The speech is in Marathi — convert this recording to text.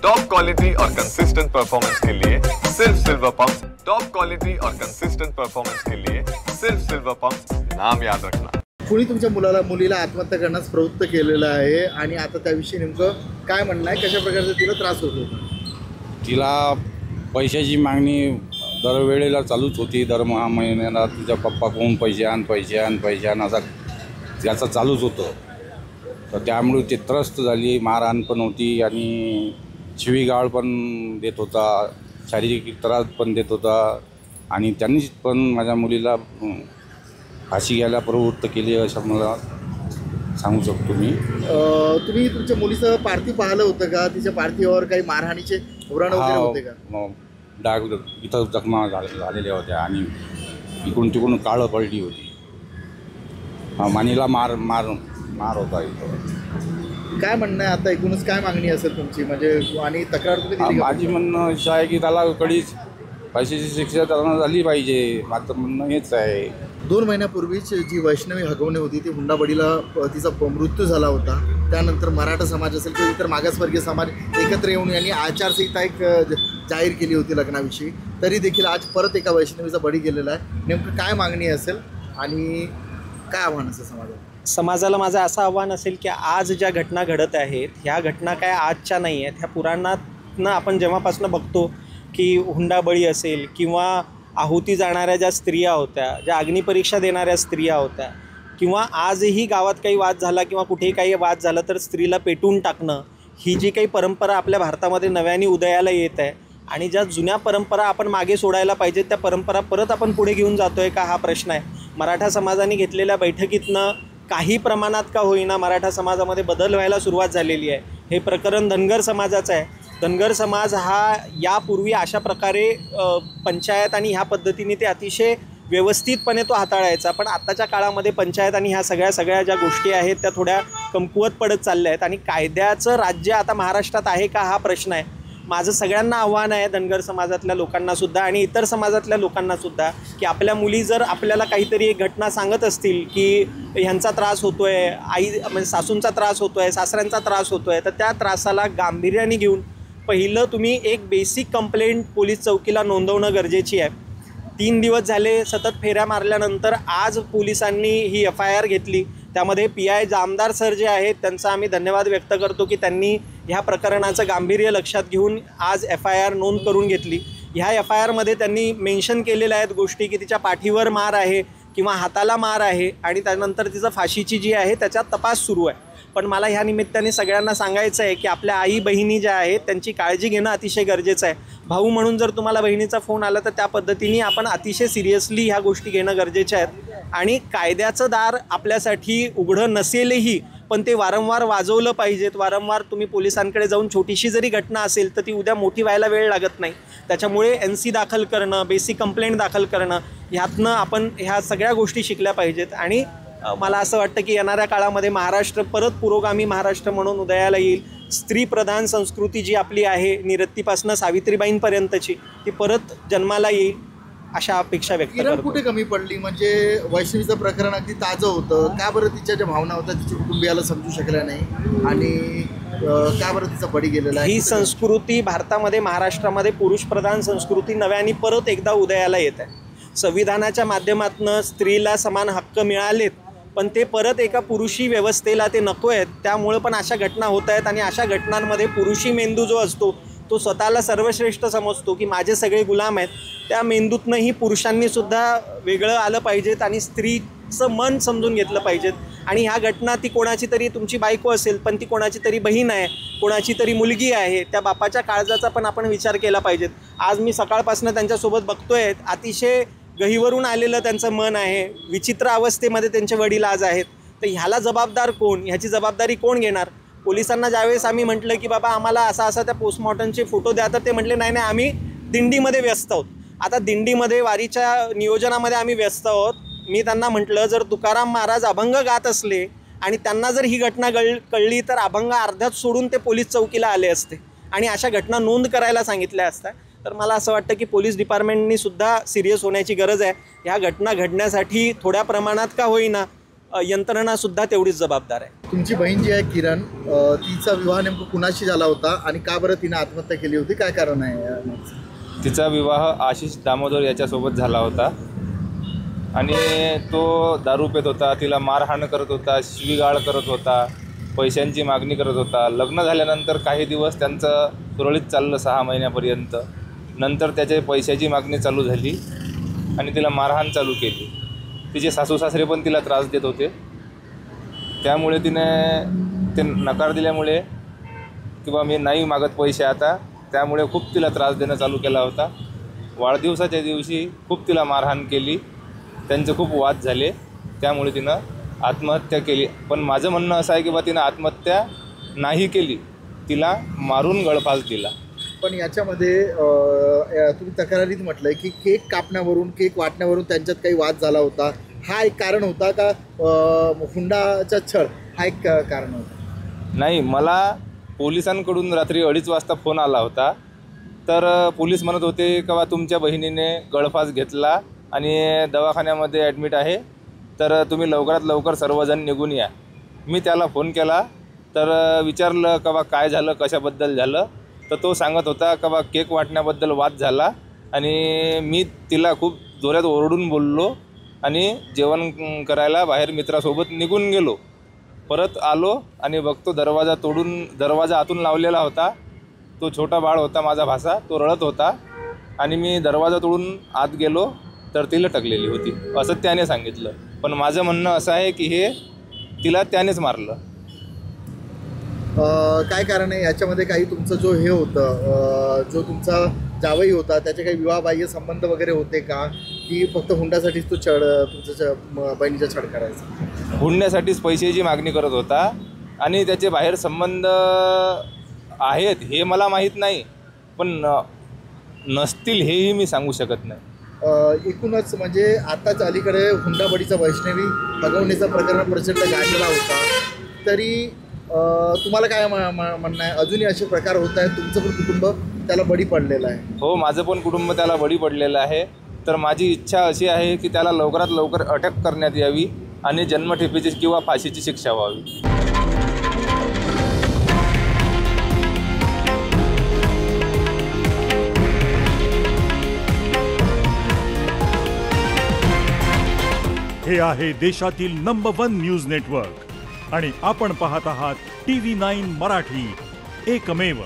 टॉप क्वालिटी और कंसिस्टेंट परफॉर्मेंस के लिए सिर्फ सिल्वर पंप्स। टॉप क्वालिटी और कंसिस्टेंट परफॉर्मेंस के लिए सिर्फ सिल्वर पंप्स, नाम याद रखना। कुणी तुमच्या मुलीला आत्महत्या करण्यास प्रवृत्त केलेलं आहे आणि आता त्याविषयी नेमकं काय म्हणणं आहे, कशा प्रकारचा तिला त्रास होत होता? तिला पैशाची मागणी दरवेळेला चालूच होती, दर महिन्याला तुझ्या पप्पाकडून पैसे आण असा त्याचं चालूच होतं. तर त्यामुळे ते त्रस्त झाली, मारहाण पण होती आणि शिवीगाळ पण देत होता, शारीरिक त्रास पण देत होता आणि त्यांनीच पण माझ्या मुलीला फाशी घ्यायला प्रवृत्त केली असं मला सांगू शकतो मी. तुम्ही तुमच्या मुलीचं पार्थिव पाहिलं होतं का? तिच्या पार्थिवावर काही मारहाणीचे उरण वगैरे होते का? डाग इथं जखमा झालेल्या होत्या आणि इकडून तिकडून काळं पडली होती. मानीला मार होता इथं. काय म्हणणं आहे आता, एकूणच काय मागणी असेल तुमची, म्हणजे आणि तक्रार तुम्ही दिली का? माझी म्हणणं असं आहे की त्याला कडीच पैशाची शिक्षा त्यांना झाली पाहिजे. माझं म्हणणं हेच आहे. 2 महिन्यापूर्वीच जी वैष्णवी हगवणे होती ती हुंडाबळीला तिचा मृत्यू झाला होता. त्यानंतर मराठा समाज असेल किंवा इतर मागासवर्गीय समाज एकत्र येऊन यांनी आचारसंहिता एक जाहीर केली होती लग्नाविषयी. तरी देखील आज परत एका वैष्णवीचा बळी गेलेला आहे. नेमकं काय मागणी असेल आणि काय आव्हान असेल समाजाला? माझं असं आव्हान असेल की आज ज्या घटना घडत आहेत ह्या घटना काय आजच्या नाही आहेत. ह्या पुराणातनं आपण जेव्हापासून बघतो की हुंडाबळी असेल किंवा आहुती जाणाऱ्या ज्या स्त्रिया होत्या, ज्या अग्निपरीक्षा देणाऱ्या स्त्रिया होत्या, किंवा आजही गावात काही वाद झाला किंवा कुठेही काही वाद झाला तर स्त्रीला पेटवून टाकणं, ही जी काही परंपरा आपल्या भारतामध्ये नव्याने उदयाला येत आहे आणि ज्या जुन्या परंपरा आपण मागे सोडायला पाहिजेत त्या परंपरा परत आपण पुढे घेऊन जातो आहे का, हा प्रश्न आहे. मराठा समाजाने घेतलेल्या बैठकीतनं काही प्रमाणात का होईना मराठा समाजामध्ये बदल व्हायला सुरुवात झालेली आहे. हे प्रकरण धनगर समाजाचं आहे. धनगर समाज हा यापूर्वी अशा प्रकारे पंचायत आणि ह्या पद्धतीने ते अतिशय व्यवस्थितपणे तो हाताळायचा, पण आत्ताच्या काळामध्ये पंचायत आणि ह्या सगळ्या ज्या गोष्टी आहेत त्या थोड्या कमकुवत पडत चालल्या आहेत आणि कायद्याचं राज्य आता महाराष्ट्रात आहे का, हा प्रश्न आहे. माझं सगळ्यांना आव्हान आहे, धनगर समाजातल्या लोकांनासुद्धा आणि इतर समाजातल्या लोकांनासुद्धा, की आपल्या मुली जर आपल्याला काहीतरी एक घटना सांगत असतील की ह्यांचा त्रास होतो आहे, म्हणजे सासूंचा त्रास होतो आहे, सासऱ्यांचा त्रास होतो आहे, तर त्या त्रासाला गांभीर्याने घेऊन पहिलं तुम्ही एक बेसिक कंप्लेंट पोलीस चौकीला नोंदवणं गरजेची आहे. 3 दिवस झाले सतत फेऱ्या मारल्यानंतर आज पोलिसांनी ही FIR घेतली. त्यामध्ये PI जामदार सर जे आहेत त्यांचा आम्ही धन्यवाद व्यक्त करतो की त्यांनी ह्या प्रकरणाचं गांभीर्य लक्षात घेऊन आज FIR नोंद करून घेतली. ह्या FIRमध्ये त्यांनी मेन्शन केलेल्या आहेत गोष्टी की तिच्या पाठीवर मार आहे किंवा हाताला मार आहे आणि त्यानंतर तिचं फाशीची जी आहे त्याच्यात तपास सुरू आहे. पण मला ह्या निमित्ताने सगळ्यांना सांगायचं आहे की आपल्या आई बहिणी ज्या आहेत त्यांची काळजी घेणं अतिशय गरजेचं आहे. भाऊ म्हणून जर तुम्हाला बहिणीचा फोन आला तर त्या पद्धतीने आपण अतिशय सिरियसली ह्या गोष्टी घेणं गरजेच्या आहेत. आणि कायद्याचं दार आपल्यासाठी उघडं नसेलही पण ते वारंवार वाजवलं पाहिजेत. वारंवार तुम्ही पोलिसांकडे जाऊन छोटीशी जरी घटना असेल तर ती उद्या मोठी व्हायला वेळ लागत नाही. त्याच्यामुळे NC दाखल करणं, बेसिक कंप्लेंट दाखल करणं, ह्यातनं आपण ह्या सगळ्या गोष्टी शिकल्या पाहिजेत. आणि मला असं वाटतं की येणाऱ्या काळामध्ये महाराष्ट्र परत पुरोगामी महाराष्ट्र म्हणून उदयाला येईल. स्त्रीप्रधान संस्कृती जी आपली आहे निरत्तीपासून सावित्रीबाईंपर्यंतची ती परत जन्माला येईल अशा अपेक्षा व्यक्त करतो. कुठे कमी पडली? म्हणजे वैष्णवीचं प्रकरण अगदी ताजं होतं, का बरं तिच्या ज्या भावना होत्या तिच्या कुटुंबियाला समजू शकल्या नाही आणि का बरं तिचा बळी गेलेला आहे? ही संस्कृती भारतामध्ये महाराष्ट्रामध्ये पुरुषप्रधान संस्कृती नव्याने परत एकदा उदयाला येत आहे. संविधानाच्या माध्यमातून स्त्रीला समान हक्क मिळालेत पण ते परत एका पुरुषी व्यवस्थेला ते नको आहेत. त्यामुळे पण अशा घटना होत आहेत आणि अशा घटनांमध्ये पुरुषी मेंदू जो असतो तो स्वतःला सर्वश्रेष्ठ समजतो की माझे सगळे गुलाम आहेत. त्या मेंदूतनंही पुरुषांनीसुद्धा वेगळं आलं पाहिजेत आणि स्त्रीचं मन समजून घेतलं पाहिजेत. आणि ह्या घटना ती कोणाची तरी तुमची बायको असेल पण ती कोणाची तरी बहीण आहे, कोणाची तरी मुलगी आहे, त्या बापाच्या काळजाचा पण आपण विचार केला पाहिजेत. आज मी सकाळपासून त्यांच्यासोबत बघतोय, अतिशय गहिवरून आलेलं त्यांचं मन आहे, विचित्र अवस्थेमध्ये त्यांचे वडील आज आहेत. तर ह्याला जबाबदार कोण? ह्याची जबाबदारी कोण घेणार? पोलिसांना ज्यावेळेस आम्ही म्हटलं की बाबा आम्हाला असा त्या पोस्टमॉर्टमचे फोटो द्या तर ते म्हटले नाही आम्ही दिंडीमध्ये व्यस्त आहोत. आता दिंडीमध्ये वारीच्या नियोजनामध्ये आम्ही व्यस्त आहोत. मी त्यांना म्हटलं जर तुकाराम महाराज अभंग गात असले आणि त्यांना जर ही घटना कळली तर अभंग अर्ध्यात सोडून ते पोलीस चौकीला आले असते आणि अशा घटना नोंद करायला सांगितल्या असत्या. तर मला असं वाटतं की पोलीस डिपार्टमेंटनी सुद्धा सिरियस होण्याची गरज आहे. ह्या घटना घडण्यासाठी थोड्या प्रमाणात का होईना यंत्रणासुद्धा तेवढीच जबाबदार आहे. तुमची बहीण जी आहे किरण, तिचा विवाह नेमकं कुणाशी झाला होता आणि का बरं तिने आत्महत्या केली होती, काय कारण आहे? तिचा विवाह आशिष दामोदर याच्यासोबत झाला होता आणि तो दारू पित होता, तिला मारहाण करत होता, शिवीगाळ करत होता, पैशांची मागणी करत होता. लग्न झाल्यानंतर काही दिवस त्यांचं सुरळीत चाललं 6 महिन्यापर्यंत. नंतर त्याच्या पैशाची मागणी चालू झाली आणि तिला मारहाण चालू केली. तिचे सासू सासरे पण तिला त्रास देत होते. त्यामुळे तिने ते नकार दिल्यामुळे किंवा मी नाही मागत पैसे आता, त्यामुळे खूप तिला त्रास देणं चालू केला होता. वाढदिवसाच्या दिवशी खूप तिला मारहाण केली, त्यांचे खूप वाद झाले, त्यामुळे तिनं आत्महत्या केली. पण माझं म्हणणं असं आहे की बा तिनं आत्महत्या नाही केली, तिला मारून गळफास दिला. पण याच्यामध्ये तुम्ही तक्रारीत म्हटलंय की केक कापण्यावरून, केक वाटण्यावरून त्यांच्यात काही वाद झाला होता. हा एक कारण होता का? हुंडाचा छळ हा एक कारण होता? नाही, मला पोलिसांकडून रात्री 2:30 वाजता फोन आला होता. तर पोलीस म्हणत होते की बा तुमच्या बहिणीने गळफास घेतला आणि दवाखान्यामध्ये ॲडमिट आहे, तर तुम्ही लवकरात लवकर सर्वजण निघून या. मी त्याला फोन केला तर विचारलं का बा काय झालं, कशाबद्दल झालं. तर तो सांगत होता का बा केक वाटण्याबद्दल वाद झाला आणि मी तिला खूप जोरात ओरडून बोललो आणि जेवण करायला बाहेर मित्रासोबत निघून गेलो. परत आलो आणि बघतो दरवाजा आतून लावलेला होता. तो छोटा बाळ होता माझा भासा, तो रडत होता आणि मी दरवाजा तोडून आत गेलो तर ती लटकलेली होती असं त्याने सांगितलं. पण माझं म्हणणं असं आहे की हे तिला त्यानेच मारलं. काय कारण आहे याच्यामध्ये? काही तुमचं जो हे होतं, जो तुमचा जावई होता, त्याचे काही विवाहबाह्य संबंध वगैरे होते का, की फक्त हुंड्यासाठीच तो तुमच्या बहिणीचा छळ करायचा? हुंड्यासाठीच पैशाची मागणी करत होता आणि त्याचे बाहेर संबंध आहेत हे मला माहीत नाही, पण नसतील हेही मी सांगू शकत नाही. एकूणच म्हणजे आताच अलीकडे हुंडाबळीचा वैष्णवी हगवण्याचा प्रकरण प्रचंड गाजला होता. तरी तुम्हाला काय म्हणणं आहे? अजूनही असे प्रकार होत आहेत? तुमचं पण कुटुंब त्याला बळी पडलेलं आहे? हो, माझं पण कुटुंब त्याला बळी पडलेलं आहे. तर माझी इच्छा अशी आहे की त्याला लवकरात लवकर अटक करण्यात यावी आणि जन्मठेपेची किंवा फाशीची शिक्षा व्हावी. हे आहे देशातील नंबर 1 न्यूज नेटवर्क आणि आपण पाहत आहात TV9 मराठी, एकमेव.